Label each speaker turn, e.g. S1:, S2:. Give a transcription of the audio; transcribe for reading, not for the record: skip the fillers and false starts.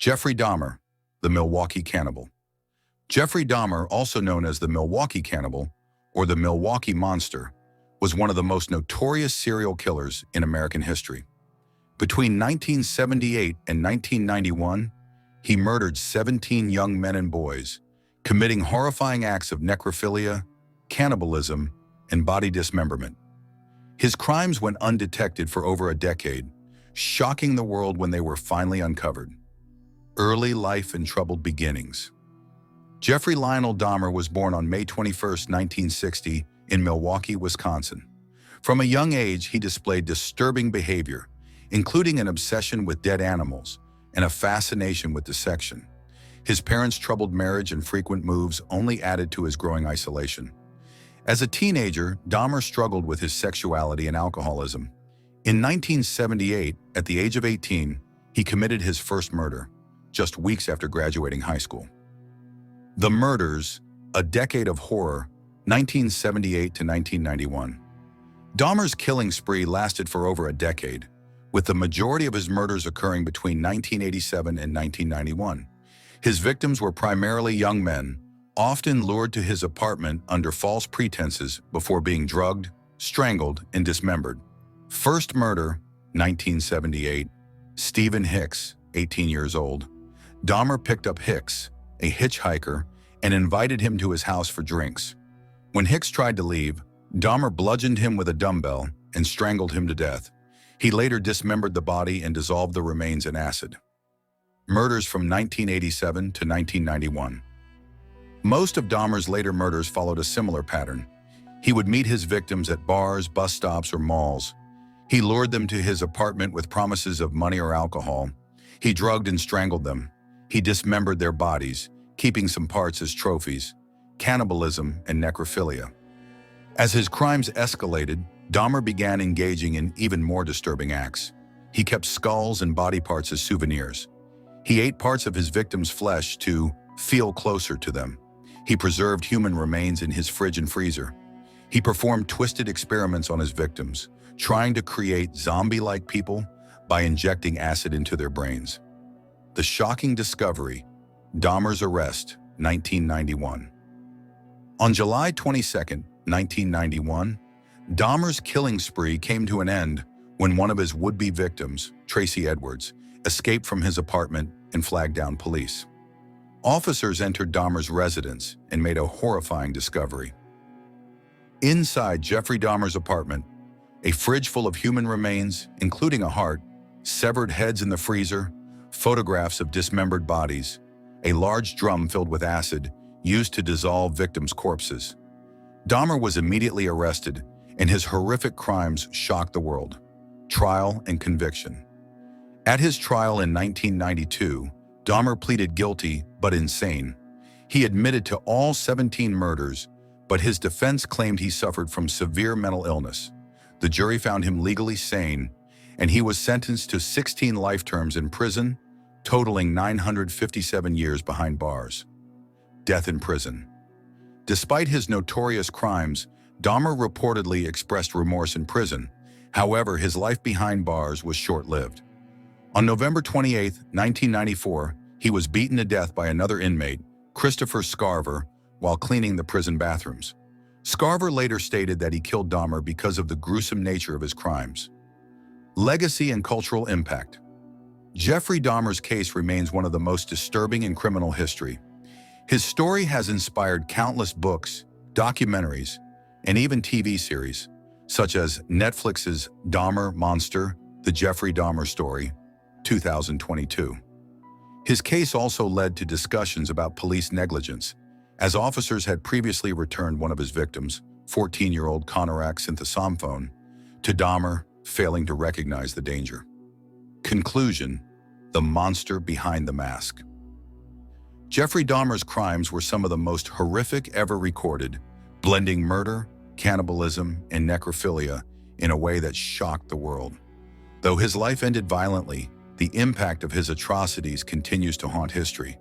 S1: Jeffrey Dahmer, the Milwaukee Cannibal. Jeffrey Dahmer, also known as the Milwaukee Cannibal or the Milwaukee Monster, was one of the most notorious serial killers in American history. Between 1978 and 1991, he murdered 17 young men and boys, committing horrifying acts of necrophilia, cannibalism, and body dismemberment. His crimes went undetected for over a decade, shocking the world when they were finally uncovered. Early life and troubled beginnings. Jeffrey Lionel Dahmer was born on May 21, 1960, in Milwaukee, Wisconsin. From a young age, he displayed disturbing behavior, including an obsession with dead animals and a fascination with dissection. His parents' troubled marriage and frequent moves only added to his growing isolation. As a teenager, Dahmer struggled with his sexuality and alcoholism. In 1978, at the age of 18, he committed his first murder, just weeks after graduating high school. The Murders, a decade of horror, 1978 to 1991. Dahmer's killing spree lasted for over a decade, with the majority of his murders occurring between 1987 and 1991. His victims were primarily young men, often lured to his apartment under false pretenses before being drugged, strangled, and dismembered. First murder, 1978, Stephen Hicks, 18 years old. Dahmer picked up Hicks, a hitchhiker, and invited him to his house for drinks. When Hicks tried to leave, Dahmer bludgeoned him with a dumbbell and strangled him to death. He later dismembered the body and dissolved the remains in acid. Murders from 1987 to 1991. Most of Dahmer's later murders followed a similar pattern. He would meet his victims at bars, bus stops, or malls. He lured them to his apartment with promises of money or alcohol. He drugged and strangled them. He dismembered their bodies, keeping some parts as trophies, cannibalism, and necrophilia. As his crimes escalated, Dahmer began engaging in even more disturbing acts. He kept skulls and body parts as souvenirs. He ate parts of his victims' flesh to feel closer to them. He preserved human remains in his fridge and freezer. He performed twisted experiments on his victims, trying to create zombie-like people by injecting acid into their brains. The shocking discovery, Dahmer's arrest, 1991. On July 22, 1991, Dahmer's killing spree came to an end when one of his would-be victims, Tracy Edwards, escaped from his apartment and flagged down police. Officers entered Dahmer's residence and made a horrifying discovery. Inside Jeffrey Dahmer's apartment, a fridge full of human remains, including a heart, severed heads in the freezer, photographs of dismembered bodies, a large drum filled with acid used to dissolve victims' corpses. Dahmer was immediately arrested, and his horrific crimes shocked the world. Trial and conviction. At his trial in 1992, Dahmer pleaded guilty but insane. He admitted to all 17 murders, but his defense claimed he suffered from severe mental illness. The jury found him legally sane, and he was sentenced to 16 life terms in prison, totaling 957 years behind bars. Death in prison. Despite his notorious crimes, Dahmer reportedly expressed remorse in prison. However, his life behind bars was short-lived. On November 28, 1994, he was beaten to death by another inmate, Christopher Scarver, while cleaning the prison bathrooms. Scarver later stated that he killed Dahmer because of the gruesome nature of his crimes. Legacy and cultural impact. Jeffrey Dahmer's case remains one of the most disturbing in criminal history. His story has inspired countless books, documentaries, and even TV series, such as Netflix's Dahmer Monster: The Jeffrey Dahmer Story, 2022. His case also led to discussions about police negligence, as officers had previously returned one of his victims, 14-year-old Konorak Synthosamphone, to Dahmer, failing to recognize the danger. Conclusion: the monster behind the mask. Jeffrey Dahmer's crimes were some of the most horrific ever recorded, blending murder, cannibalism, and necrophilia in a way that shocked the world. Though his life ended violently, the impact of his atrocities continues to haunt history.